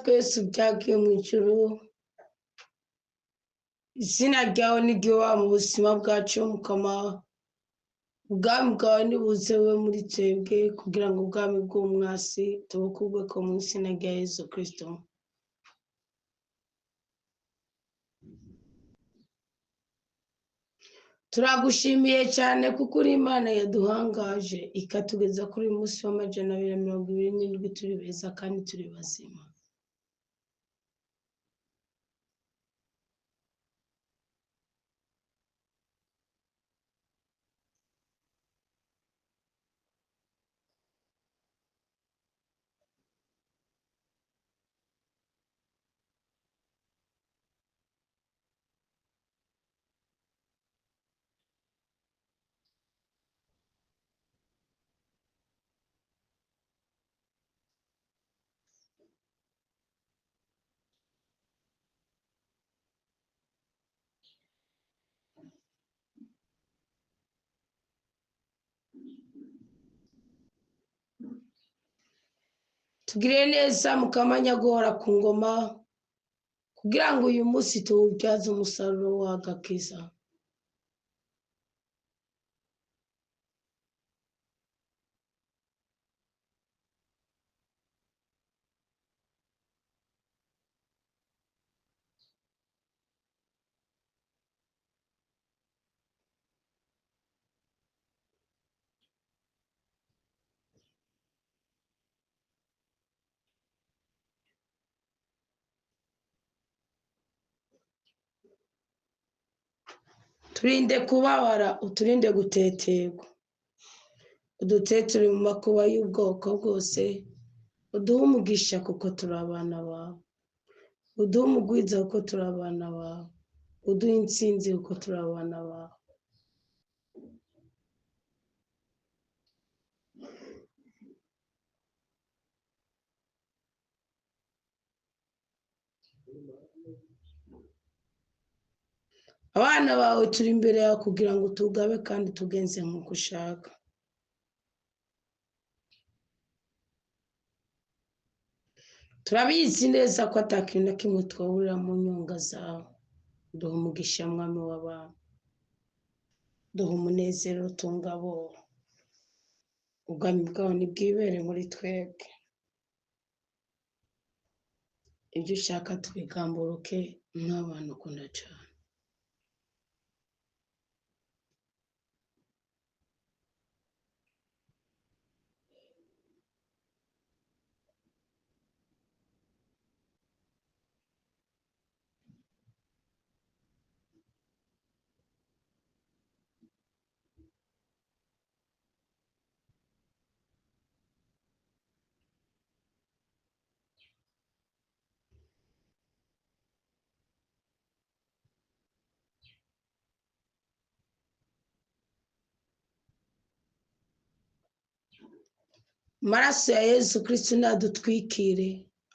twese ubyagiye mu ijuru, izina ryawe n'iryubaha mu buzima bwacu mukama, ubwami bwawe nibuze we muri twebwe kugira ngo ubwami bw'umwasi tubukurwe ko mu izina rya Yesu Kristo. Turagushimiye cyane kuko uri Imana yaduhangaje ikatugeza kuri uyu munsi w'227 turi beza kandi turi bazima. Tugire neza mukamanya guhora ku ngoma kugira ngo uyu munsi tuwubyaze umusaruro w'agakiza. Turinde kubabara, uturinde guteterwa, udutetere mu makuba y'ubwoko bwose, uduhe umugisha kuko turi abana bawe, uduhe umugwiza kuko turi abana bawe, uduhe intsinzi kuko turi abana bawe. Abana bawe turi imbere yawe kugira ngo tugabe kandi tugenze nk'uko ushaka. Turabizi neza ko atakintu na kimwe twahurira mu nyunga zawe. Duha umugisha mwami w'abantu, duha umunezero utunga bose, ubwami bwawe nibwibere muri twebwe, ibyo ushaka tubigamburuke nk'abantu ukunda cyane. Amaraso ya Yesu Kristo nadutwikire,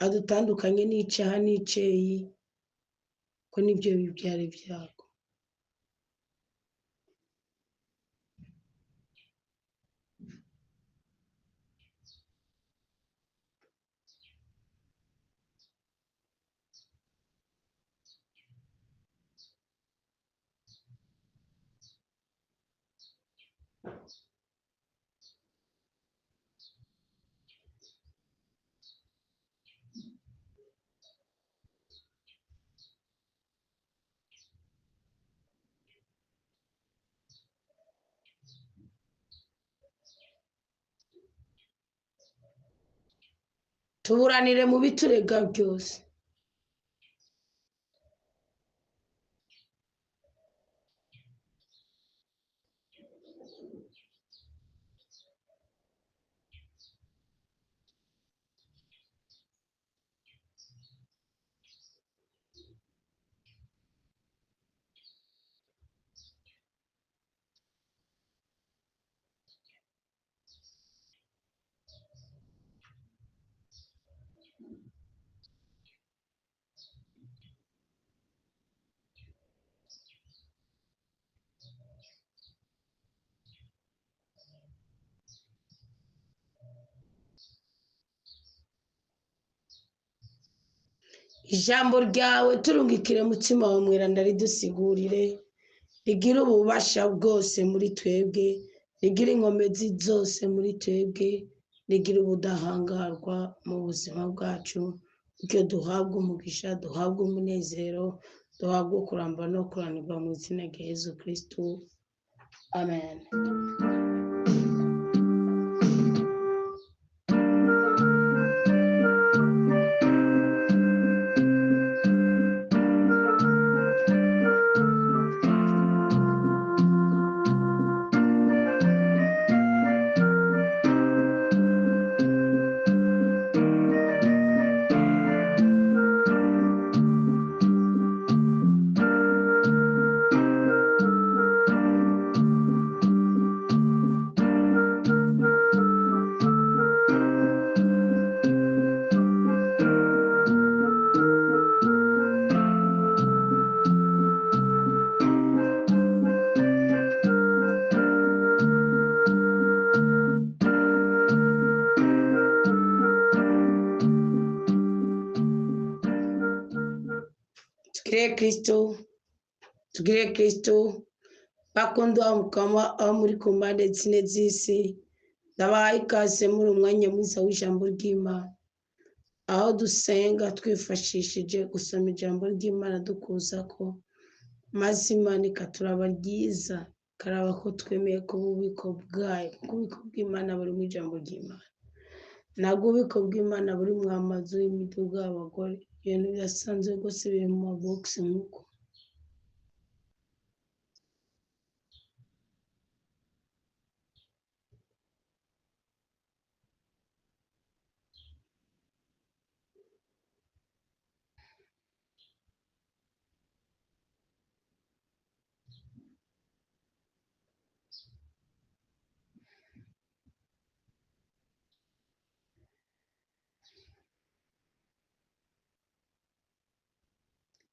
adutandukanye n'icyaha n'iceyi, ko nibyo bibyara ibyago. Tuburanire mu biturega byose. ijambo ryawe turungikire mutima wa mweranda ridusigurire, rigira ububasha bwose muri twebwe, rigira inkomezi zose muri twebwe, rigira ubudahangarwa mu buzima bwacu, bityo duhabwe umugisha, duhabwe umunezero, duhabwe kuramba no kuranirwa mu izina rya Yezu Kristo. Amen. Tugire Kristo bakundwa mukama aho muri ku mpande zine z'isi, ndabahaye ikaze muri umwanya mwiza w'ijambo ry'Imana, aho dusenga twifashishije gusoma ijambo ry'Imana dukuzako, maze Imana ikaturaba ryiza, ikaraba ko twemeye ko ububiko bwayo, ububiko bw'Imana buri mu ijambo ry'Imana, ntabwo ububiko bw'Imana buri mu amazu y'imiduga y'abagore, ibintu birasanzwe rwose biri mu mabogisi nk'uko.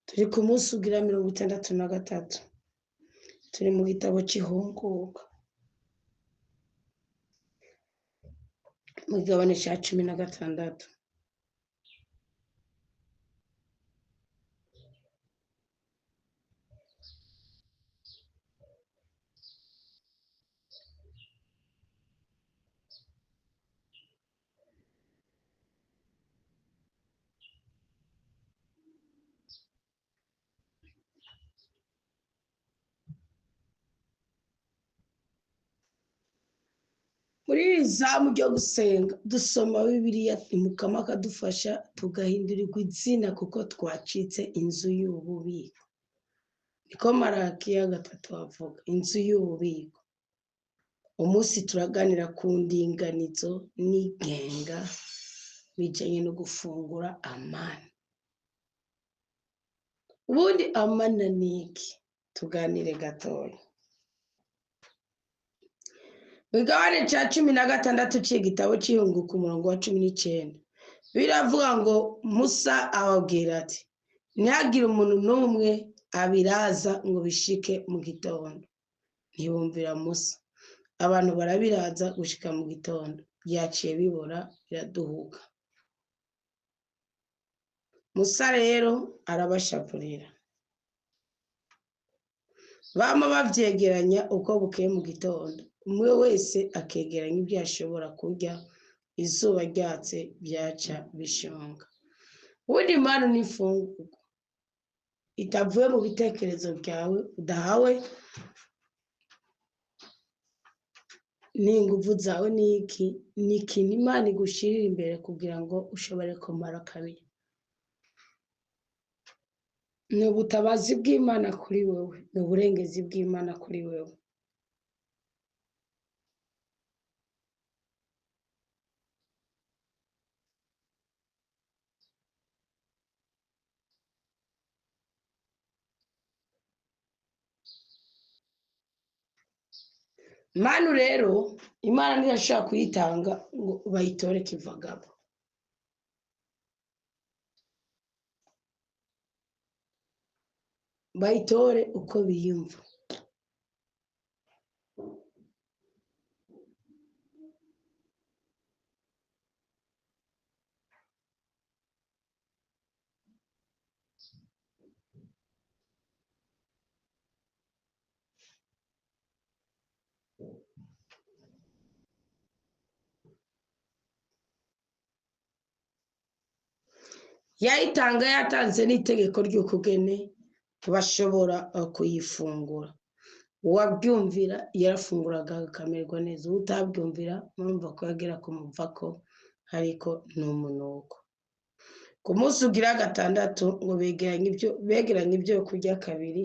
Turi ku munsi ugira 63, turi mu gitabo cy'ihunguka, mu gigabane cya 16. Muri iri zamu ryo gusenga dusoma Bibiliya, Mukama akadufasha tugahindurirwa izina kuko twacitse inzu y'ububiko. Niko Marakiya 3 avuga, inzu y'ububiko. Umunsi turaganira ku ndinganizo n'igenga bijanye no gufungura amana. Ubundi amana ni iki? Tuganire gatoya. Mu gigabane cya 16 cy'igitabo cy'ihunguka umurongo wa 19, biravuga ngo Musa ababwira ati, ntihagire umuntu n'umwe abiraza ngo bishike mu gitondo. Ntibumvira Musa, abantu barabiraza gushika mu gitondo, byaciye bibora biraduhuka. Musa rero arabashapurira, bama bavyegeranya uko bukeye mu gitondo, umwe wese akegeranya ibyo ashobora kurya, izuba ryatse byaca bishonga. Ubundi Imana ni imfungurwa itavuye mu bitekerezo byawe, udahawe n'inguvu zawe. Niki ni ikintu Imana igushirira imbere kugira ngo ushobore kumara kabiri. Ni ubutabazi bw'Imana kuri wewe, ni uburengezi bw'Imana kuri wewe. Manu rero Imana ntiyashaka kuyitanga ngo bayitore kivagabo. Bayitore uko biyumva. yayitanga yatanze n'itegeko ry'ukugene bashobora kuyifungura. Uwabyumvira yarafunguraga akamererwa neza, utabyumvira murumva ko yagera kumuvako ariko ni umunuko. Ku munsi ugira gatandatu ngo begeranye ibyo kurya kabiri,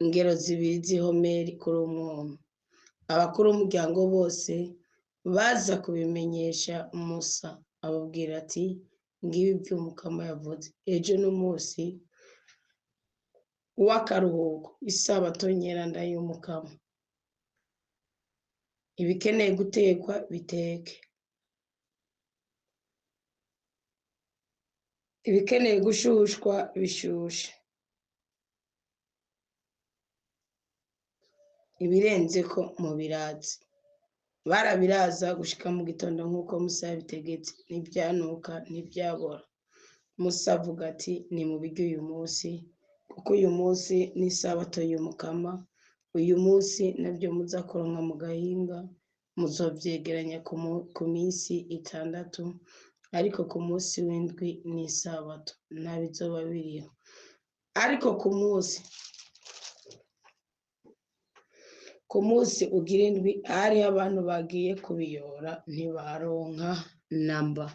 ingero zibiri z'ihomeri kuri umwe. Abakuru b'umuryango bose baza kubimenyesha Musa, ababwira ati ngibi by'Umukama yavuze, ejo n'umunsi w'akaruhuko, isabato nyeranda y'Umukama. Ibikeneye gutekwa biteke, ibikeneye gushushwa bishushe, ibirenze ko mu birazi. Barabiraza gushika mu gitondo nk'uko Musa yabitegetse, ntibyanuka ntibyabora. Musa avuga ati ni mu biryo uyu munsi, kuko uyu munsi ni isabato y'Umukama. Uyu munsi nabyo muza kuronka mu gahinga, muzovyegeranya ku minsi 6, ariko ku munsi w'indwi ni isabato, ntabizoba biriho. Ariko ku munsi ugira indwi hariho abantu bagiye kubiyora, ntibaronka namba.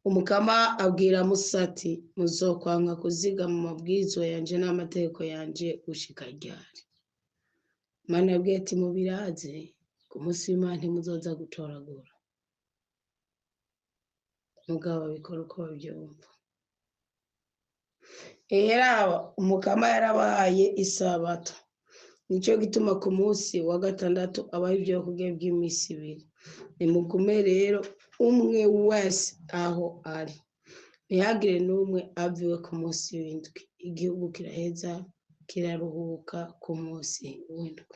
Umukama abwira Musa ati muzokwanka kuzigama amabwirizwa yanje n'amategeko yanje gushika ryari? Imana yabwiye ati mubiraze, ku munsi w'Imana ntimuzoza gutoragura. Mugabo babikora uko babyumva. Umukama yarabahaye isabato, nico gituma ku munsi wa gatandatu abaho ibyo kurya by'iminsi 2. Nimugume rero umwe wese aho ari, ntihagire n'umwe aviwe ku munsi w'indwi. Igihugu kiraheza kiraruhuka ku munsi w'indwi.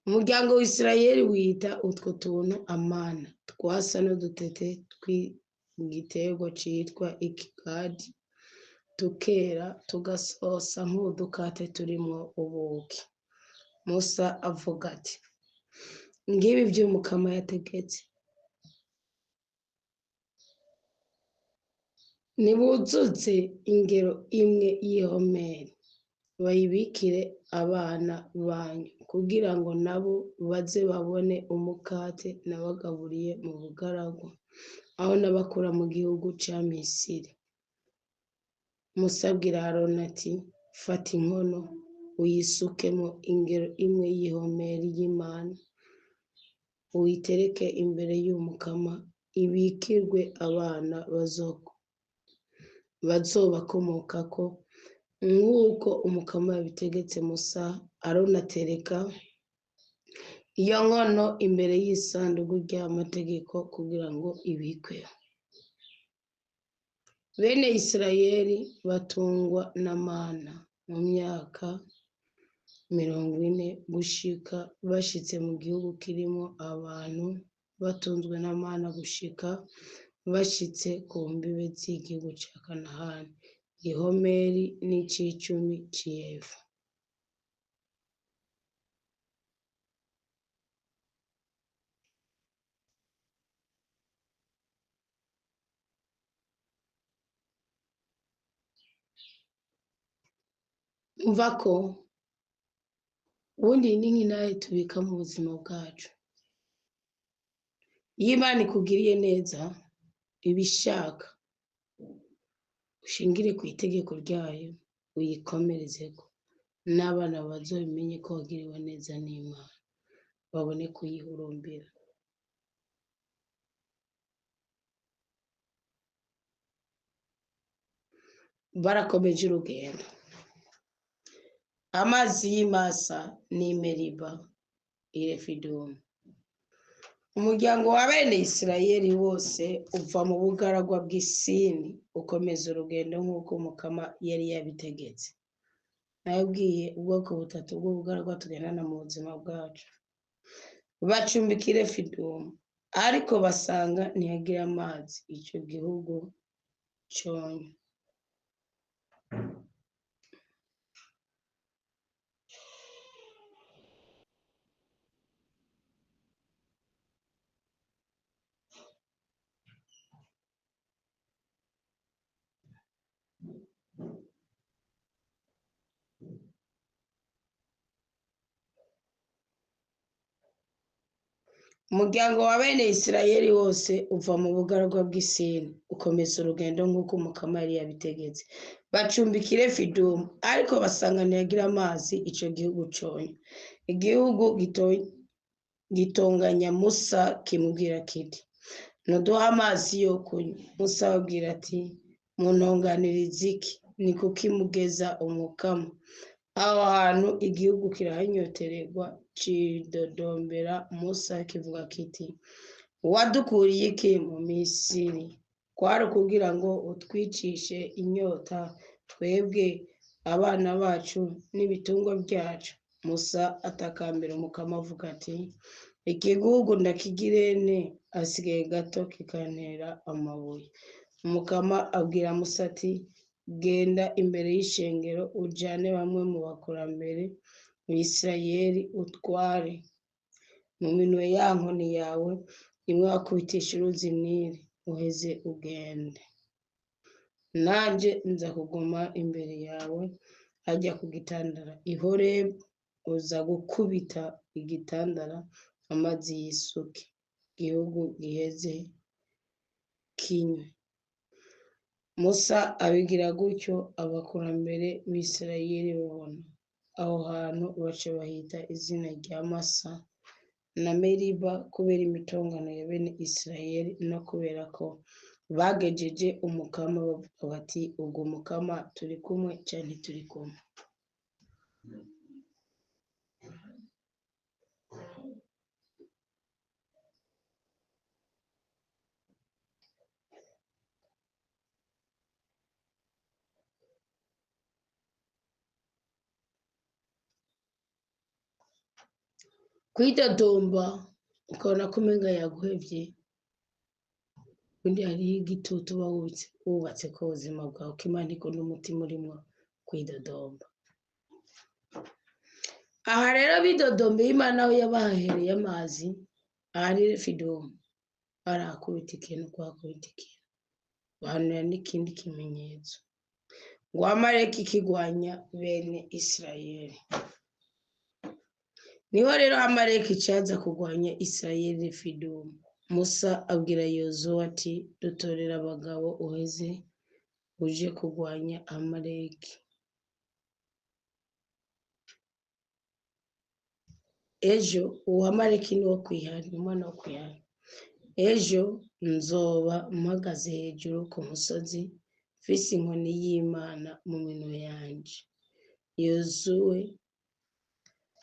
Umuryango w'Isirayeli wita utwo tuntu amana, twasa n'udutete tw'igiterwa citwa ikigadi, tukera tugasosa nk'udukate turimwo ubuki. Musa avuga ati ngibi by'Umukama yategetse, nibuzuze ingero imwe y'ihomeri, bayibikire abana banyu, kugira ngo nabo baze babone umukate nabagaburiye mu bugaragwa, aho nabakura mu gihugu ca Misiri. Musa abwira Aroni ati fata inkono uyisukemo ingero imwe y'ihomeri y'imana, uyitereke imbere y'Umukama, ibikirwe abana bazobakomokako nk'uko Umukama yabitegetse Musa. Aroni atereka iyo nkono imbere y'isanduku ry'amategeko kugira ngo ibikweho. Bene Isirayeli batungwa na mana mu myaka 40 gushika bashitse mu gihugu kirimo abantu, batunzwe na mana gushika bashitse ku mbibe z'igihugu ca Kanahani. Ihomeri n'icicumi c'efa. Umva ko ubundi ni nk'inahe tubika mu buzima bwacu. Iyo Imana ikugiriye neza ibishaka, ushingire ku itegeko ryayo, uyikomerezeko, n'abana bazobimenye ko wagiriwe neza n'Imana, babone kuyihurumbira. Barakomeje urugendo. Amazi y'Imasa n'Imeriba i Refidimu. Umuryango wa bene Isirayeli wose uva mu bugaragwa bw'Isini ukomeza urugendo nk'uko Umukama yari yabitegetse. Nabwiye ubwoko butatu bw'ubugaragwa tugendana mu buzima bwacu. Bacumbika i Refidimu, ariko basanga ntihagira amazi, ico gihugu conye. umuryango wa bene Isirayeli wose uva mu bugaragwa bw'Isini ukomeza urugendo nk'uko Umukama yari yabitegetse, bacumbikira i Refidimu, ariko basanga ntihagira amazi ico gihugu conya. Igihugu gitonganya Musa kimubwira kiti, ntuduha amazi yo kunywa. Musa ababwira ati, muntunganiriza iki? Ni kuki mugeza Umukama? Aho hantu igihugu kirahanyotererwa, cidodombera Musa kivuga kiti, wadukuriye iki mu Misiri? Kwari kugira ngo utwicishe inyota twebwe, abana bacu n'ibitungwa byacu. Musa atakambira Umukama avuga ati, igihugu ndakigirene? Asigaye gato kikantera amabuye. Umukama abwira Musa ati, genda imbere y'ishengero ujane bamwe mu bakurambere mu Isirayeli utware mu minwe ya nkoni yawe imwe wakubitisha uruzi Nili, uheze ugende. Nanje nza kuguma imbere yawe ajya ku gitandara i Horebu, uza gukubita igitandara amazi yisuke, igihugu giheze kinywe. Musa abigira gutyo, abakurambere b'Isirayeli babona aho hantu baca bahita izina rya Masa na Meriba, kubera imitongano ya bene Isirayeli no kubera ko bagejeje Umukama bavuga bati, ubwo Umukama turi kumwe canke ntituri kumwe. Kwidodomba ukabona ko umenga yaguhevye, ubundi hariho igitutu uba wubatse ku buzima bwawe, ko Imana ikunda umutima urimwo kwidodomba. Aha rero bidodombeye Imana aho yabahereye amazi, ahari Refidimu barahakubita ikintu kuhakubita ikintu, bahanura n'ikindi kimenyetso ngo Amaleki kigwanya bene Isirayeli. Niho rero Amaleki caza kugwanya Isirayeli Refidimu. Musa abwira Yozuwe ati, dutorera abagabo uheze uje kugwanya Amaleki. Ejo uwo Amaleki ni wo kwihana, umwana wo kwihana. Ejo nzoba mpagaze hejuru ku musozi, mfise inkoni y'Imana mu minwe yanje. Yozuwe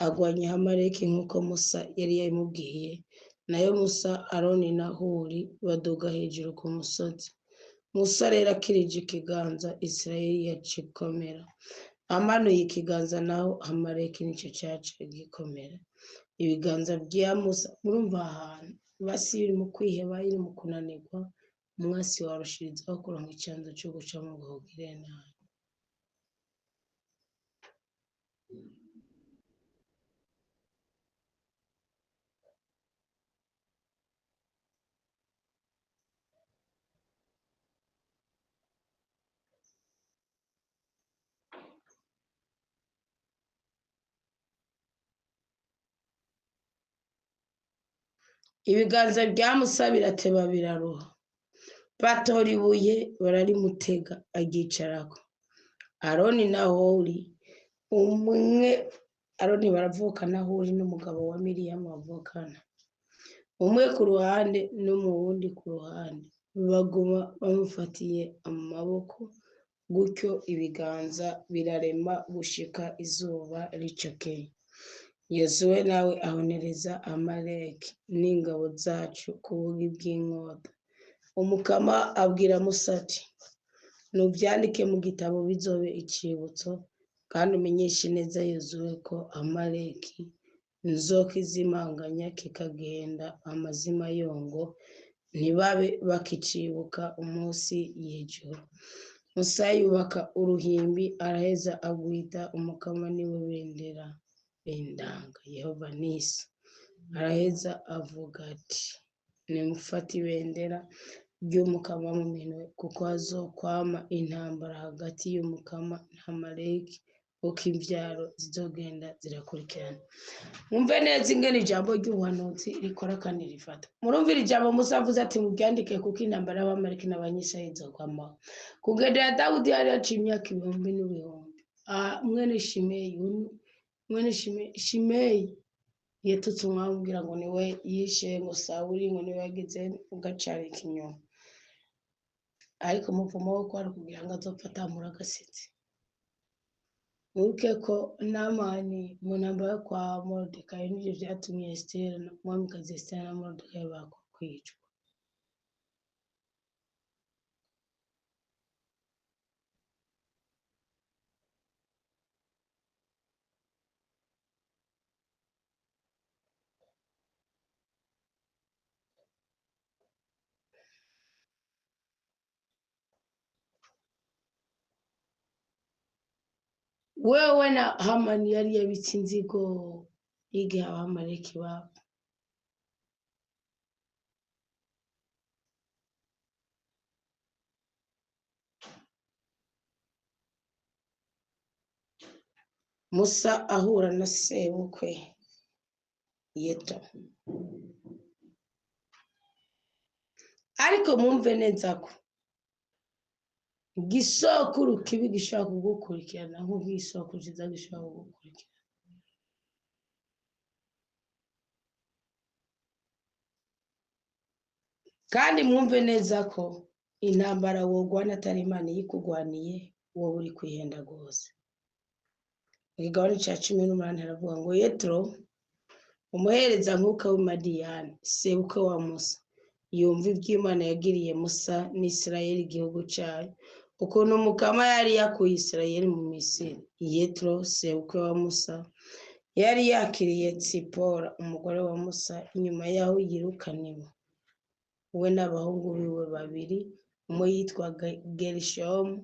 agwanya Amaleki nk'uko Musa yari yabimubwiye, nayo Musa, Aroni na Huri baduga hejuru ku musozi. Musa rero akirije ikiganza, Isirayeli yacikomera. Amanuye ikiganza naho Amaleki nico caca gikomera. Ibiganza vya Musa, murumva ahantu basi biri mu kwiheba, biri mu kunanirwa, umwasi warushirizaho kuronka icanzo co guca mu bwogere nabi. Ibiganza vya Musa birateba biraruha, batora ibuye bararimutega aryicarako. Aroni na Huri, umwe Aroni baravukana, Huri n'umugabo wa Miriyamu bavukana, umwe ku ruhande n'umuwundi ku ruhande, baguma bamufatiye amaboko, gutyo ibiganza birarema gushika izuba ricokeye. Yozuwe nawe ahonereza Amaleki n'ingabo zacu ku bugi bw'inkota. Umukama abwira Musa ati, nuvyandike mu gitabo bizobe icibutso, kandi umenyeshe neza Yozuwe ko Amaleki nzokizimanganya kikagenda amazima yongo, ntibabe bakicibuka umunsi y'ijoro. Musa yubaka uruhimbi, araheza agwita Umukama niwe bendera bendanga, Yehova Nisi. Araheza avuga ati, nimufate ibendera ry'Umukama mu minwe, kuko hazokwama intambara hagati y'Umukama na Amaleki uko imvyaro zizogenda zirakurikirana. Mwumve neza ingene ijambo ry'ubuhanuzi rikora kandi rifata. Murumvira ijambo Musa avuze ati muryandike kuko intambara y'Abamaleki n'Abanyisirayeli izokwamaho. Kugendera Dawudi yari yaciye imyaka ibihumbi n'ibihumbi. Mwene Shimeyi yatutse umwami kugira ngo niwe yishe ngo Sawuli ngo niwe yagize ugacarika inyuma. Ariko umuvumo wo kwari kugira ngo azopfa atamura agasitsi. Mwibuke ko Namani mu ntambara yo kwa Moridekayi nivyo vyatumye Esiteri umwamikazi Esiteri na Moridekayi kwicwa. Wewe na Hamani yari yabitse inzigo y'igihe Abamaleki babo. Musa ahura na sebukwe Yetro. Ariko mwumve neza ko igisokuru kibi gishobora kugukurikirana nk'uko igisokuru ciza gishobora kugukurikirana. Kandi mwumve neza ko intambara wogwana atari Imana yikugwaniye wowe uri kwihenda rwose. Igigabane ca 18 haravuga ngo Yetro umuhereza nkuka w'Imadiyani sebukwe wa Musa yumva ivy'Imana yagiriye Musa n'Isirayeli igihugu cayo ukuntu Mukama yari yakuye Isirayeli mu Misiri. Yetro sebukwe wa Musa yari yakiriye Tsipora umugore wa Musa inyuma yaho yirukaniwe we n'abahungu biwe babiri, umwe yitwa Gerishomu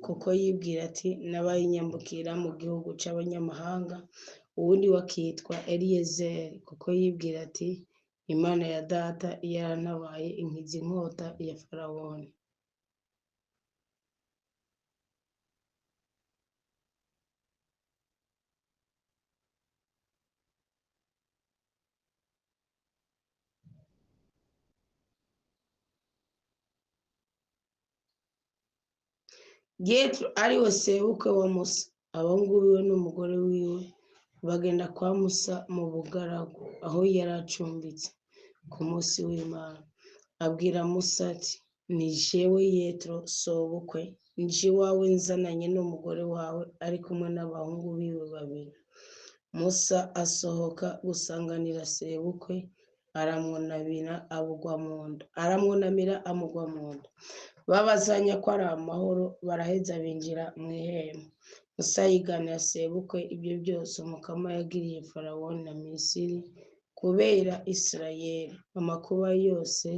kuko yibwira ati nabayinyambukira mu gihugu c'abanyamahanga, uwundi wakitwa Eliyezeri kuko yibwira ati Imana ya data yarantabaye inkiza inkota ya Farawoni. Yetro ariwe sebukwe wa Musa, abahungu biwe n'umugore wiwe bagenda kwa Musa mu bugaragu aho yari acumbitse ku munsi w'Imana. Abwira Musa ati ni jewe Yetro sobukwe, nje iwawe nzananye n'umugore wawe ari kumwe n'abahungu biwe babiri. Musa asohoka gusanganira sebukwe aramwunamira amugwa mu nda. Babazanya ko ari amahoro baraheza binjira mu ihema. Musa yiganira sebukwe ibyo byose Mukama yagiriye Farawoni na Misiri kubera Isirayeli, amakuba yose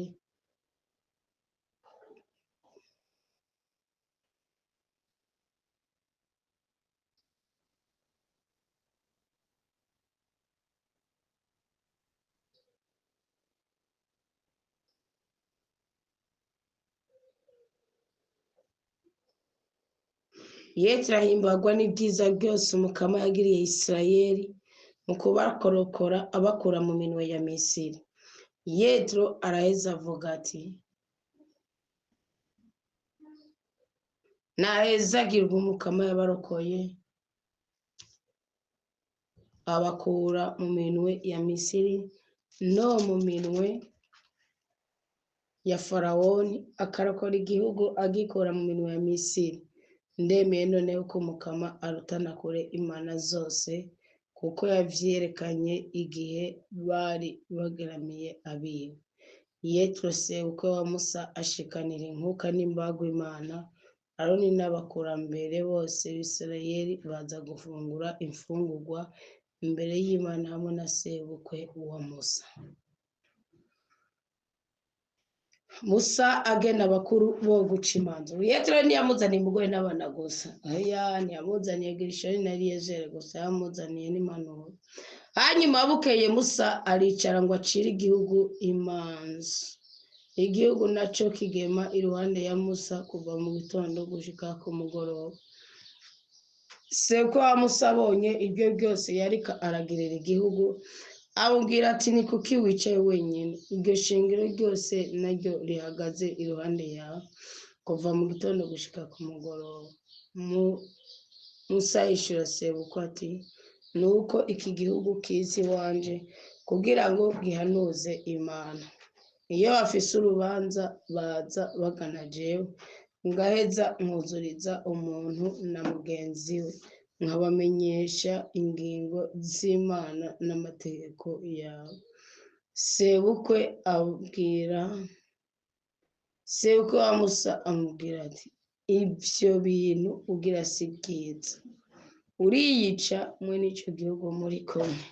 Yetro ahimbagwa n'ibyiza byose Mukama yagiriye Isirayeli mu kubakorokora abakura mu minwe ya Misiri. Yetro araheza avuga ati nahezagirwa Mukama yabarokoye abakura mu minwe ya Misiri no mu minwe ya Farawoni, akarokora igihugu agikura mu minwe ya Misiri. Ndemeye none ko Mukama arutana kure imana zose kuko yavyerekanye igihe bari bageramiye abiwe. Yetro sebukwe wa Musa ashikanira inkuka n'imbagwa Imana. Aroni n'abakurambere bose b'Isirayeli baza gufungura imfungurwa imbere y'Imana hamwe na sebukwe wa Musa. Musa agena abakuru bo guca imanza. Yetro ntiyamuzaniye umugore n'abana gusa, ntiyamuzaniye Gerishomu na Eliyezeri gusa, yamuzaniye n'impanuro. Hanyuma bukeye Musa aricara ngo acire igihugu imanza. Igihugu naco kigema iruhande ya Musa kuva mu gitondo gushika ku mugoroba. Sebukwe wa Musa abonye ibyo byose yariko aragirira igihugu, amubwira ati ni kuki wicaye wenyine? Iryo shingiro ryose naryo rihagaze iruhande yawe, kuva mu gitondo gushika ku mugoroba. Musa yishura sebukwe ati ni uko iki gihugu kiza iwanje kugira ngo gihanuze Imana. Iyo bafise urubanza baza bagana jewe, ngaheza nkuzuriza umuntu na mugenzi we, nkabamenyesha ingingo z'Imana n'amategeko yawe. Sebukwe wa Musa amubwira ati ivyo bintu ugira si byiza, uriyica mwene ico gihugu muri kumwe.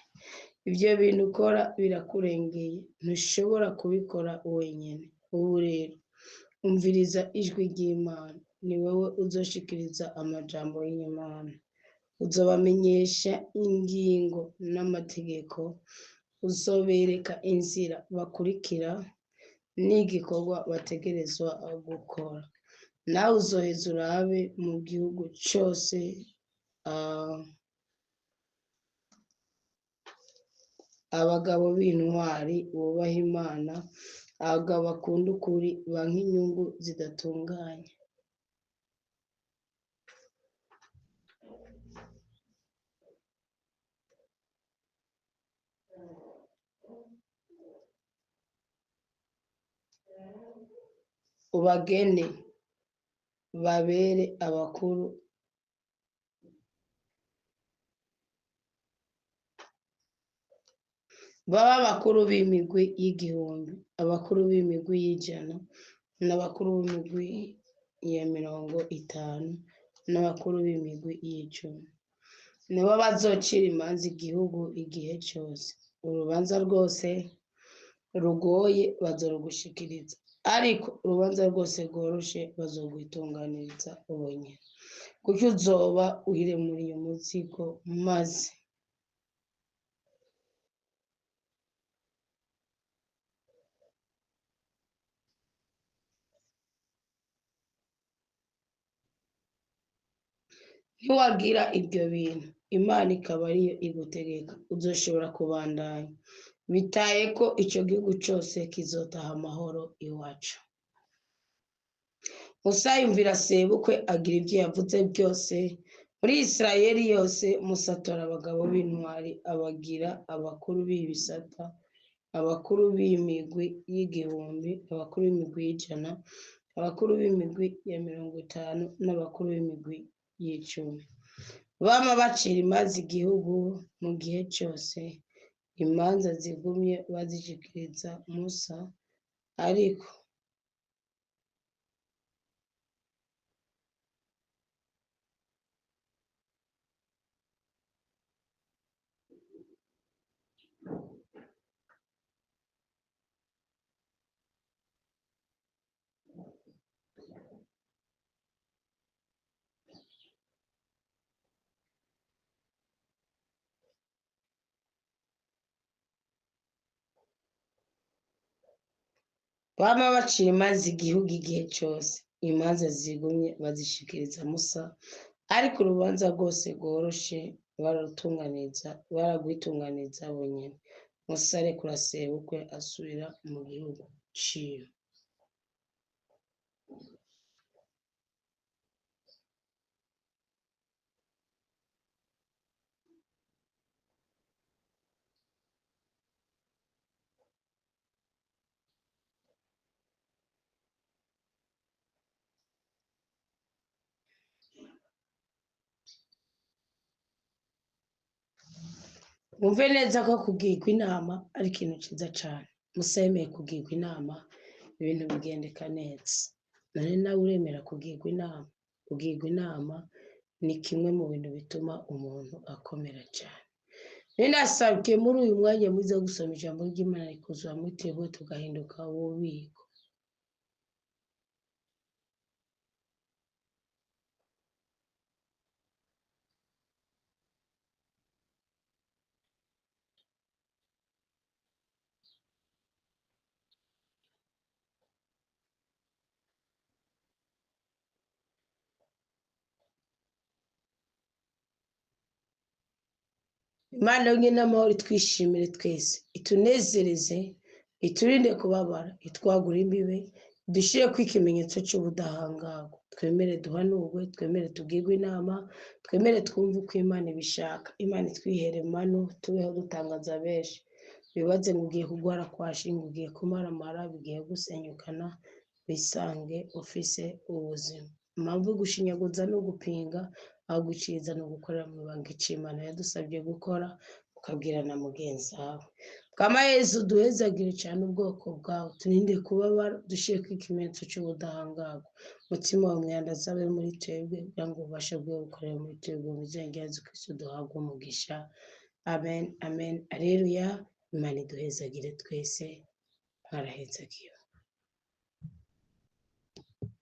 Ivyo bintu ukora birakurengeye, ntushobora kubikora wenyene. Ubu rero umviriza ijwi ry'Imana, ni wewe uzoshikiriza amajambo y'Imana, uzobamenyesha ingingo n'amategeko, uzobereka inzira bakurikira n'igikorwa bategerezwa gukora. Nawe uzoheza urabe mu gihugu cose abagabo b'intwari bubaha Imana, abagabo bakunda ukuri, banka inyungu zidatunganye. Ubagene babere abakuru baba abakuru b'imigwi y'igihumbi, abakuru b'imigwi y'ijana, n'abakuru b'imigwi ya 50, n'abakuru b'imigwi y'icumi. Nibo bazocira imanza igihugu igihe cyose. Urubanza rwose rugoye bazorugushikiriza, ariko urubanza rwose rworoshe bazogwitunganiriza ubonye, kuko uzoba uhiremuriye umuzigo maze ntiwagira ibyo bintu, Imana ikaba ariyo igutegeka, uzoshobora kubandanya, bitaye ko ico gihugu cose kizotaha amahoro iwacu. Musa yumvira sebukwe, agira ibyo yavuze byose. Muri Isirayeli yose Musa atora abagabo b'intwari, abagira abakuru b'ibisata, abakuru b'imigwi y'igihumbi, abakuru b'imigwi y'ijana, abakuru b'imigwi ya 50, n'abakuru b'imigwi y'icumi. Bama bacira imanza igihugu mu gihe cyose. Imanza zigumye bazishikiriza Musa, ariko bama bacira imanza igihugu igihe cyose. Imanza zigumye bazishikiriza Musa, ariko urubanza rwose rworoshe baragwitunganiza bonyene. Musa arekura sebukwe asubira mu gihugu ciwe. Wumve neza ko kugirwa inama ari ikintu ciza cane. Musa yemeye kugirwa inama, ibintu bigendeka neza. None nawe uremera kugirwa inama? Kugirwa inama ni kimwe mu bintu bituma umuntu akomera cane. Ninasabye muri uyu mwanya mwiza wo gusoma ijambo ry'Imana rikuzura mwiteguye tugahinduka ububiko. Imana yonyine amahoro itwishimire twese, itunezereze, iturinde kubabara, itwagura imbibe, dushyire ku ikimenyetso cy'ubudahangarwa, twemere duhanurwe, twemere tugirwe inama, twemere twumve uko Imana ibishaka. Imana itwihere manu, tubeho dutangaza benshi. Bibaze ngo ugiye kurwara kwashi, ngo ugiye kumaramara, bigiye gusenyukana, wisange ufise ubuzima. Impamvu yo gushinyaguza no gupinga, aho guciza no gukorera mu ibanga icyo Imana yadusabye gukora, ukabwira na mugenzi wawe. Kama Yesu duhezagire cyane ubwoko bwawe, turinde kubabara, dushyire ku ikimenyetso cy'ubudahangarwa. Mutima wa mwanda azabe muri twebwe, kugira ngo ubashe bwo gukorera muri twebwe, mu izina rya Yesu Kristo duhabwe umugisha. Amen, amen, aleluya. Imana iduhezagire twese, mwarahezagiwe.